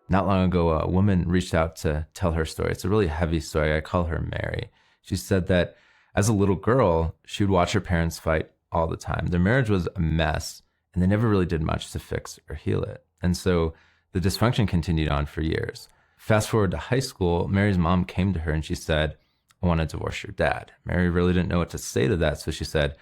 Not long ago, a woman reached out to tell her story. It's a really heavy story. I call her Mary. She said that as a little girl, she would watch her parents fight all the time. Their marriage was a mess, and they never really did much to fix or heal it. And so the dysfunction continued on for years. Fast forward to high school, Mary's mom came to her and she said, "I want to divorce your dad." Mary really didn't know what to say to that, so she said,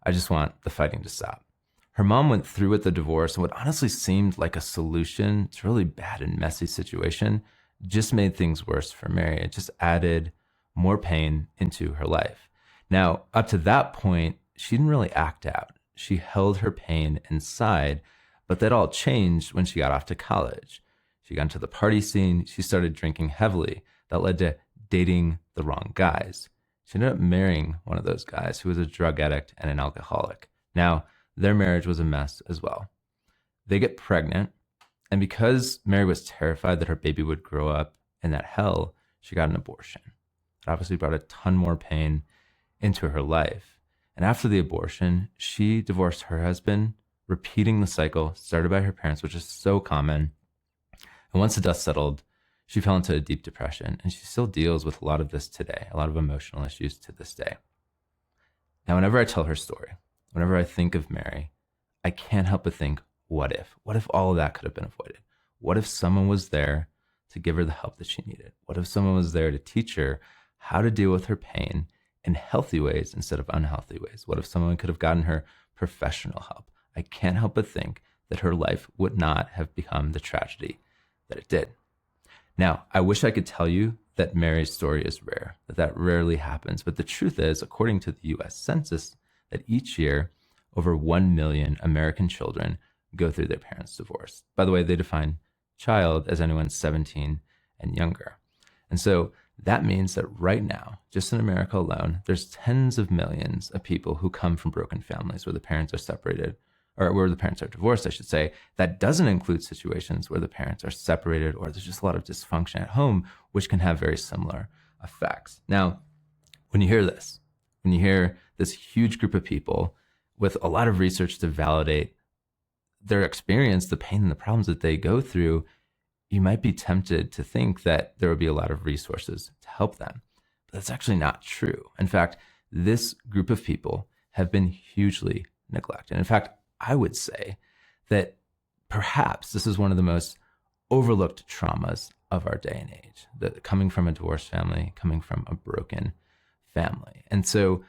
"I just want the fighting to stop." Her mom went through with the divorce, and what honestly seemed like a solution to a really bad and messy situation just made things worse for Mary. It just added more pain into her life. Now, up to that point, she didn't really act out. She held her pain inside, but that all changed when she got off to college. She got into the party scene. She started drinking heavily. That led to dating the wrong guys. She ended up marrying one of those guys who was a drug addict and an alcoholic. Now, their marriage was a mess as well. They get pregnant, and because Mary was terrified that her baby would grow up in that hell, she got an abortion. It obviously brought a ton more pain into her life. And after the abortion, she divorced her husband, repeating the cycle started by her parents, which is so common. And once the dust settled, she fell into a deep depression, and she still deals with a lot of this today, a lot of emotional issues to this day. Now, whenever I tell her story, whenever I think of Mary, I can't help but think, what if? What if all of that could have been avoided? What if someone was there to give her the help that she needed? What if someone was there to teach her how to deal with her pain in healthy ways instead of unhealthy ways? What if someone could have gotten her professional help? I can't help but think that her life would not have become the tragedy that it did. Now, I wish I could tell you that Mary's story is rare, that rarely happens. But the truth is, according to the US Census, that each year, over 1 million American children go through their parents' divorce. By the way, they define child as anyone 17 and younger. And so that means that right now, just in America alone, there's tens of millions of people who come from broken families where the parents are separated, or where the parents are divorced, I should say. That doesn't include situations where the parents are separated or there's just a lot of dysfunction at home, which can have very similar effects. Now, when you hear this, when you hear this huge group of people with a lot of research to validate their experience, the pain and the problems that they go through, you might be tempted to think that there would be a lot of resources to help them. But that's actually not true. In fact, this group of people have been hugely neglected. In fact, I would say that perhaps this is one of the most overlooked traumas of our day and age, that coming from a divorced family, coming from a broken family. And so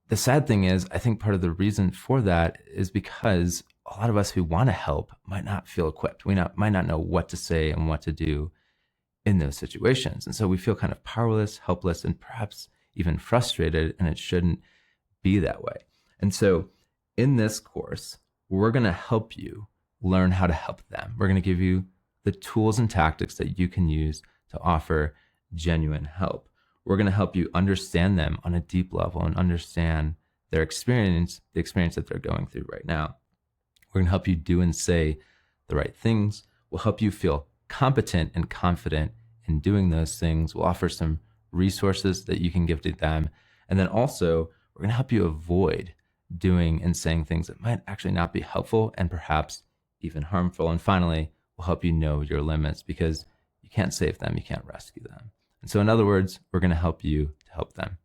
the sad thing is, I think part of the reason for that is because a lot of us who want to help might not feel equipped. We might not know what to say and what to do in those situations. And so we feel kind of powerless, helpless, and perhaps even frustrated, and it shouldn't be that way. And so in this course, we're going to help you learn how to help them. We're going to give you the tools and tactics that you can use to offer genuine help. We're going to help you understand them on a deep level and understand their experience, the experience that they're going through right now. We're going to help you do and say the right things. We'll help you feel competent and confident in doing those things. We'll offer some resources that you can give to them. And then also, we're going to help you avoid doing and saying things that might actually not be helpful and perhaps even harmful. And finally, we'll help you know your limits, because you can't save them, you can't rescue them. And so in other words, we're going to help you to help them.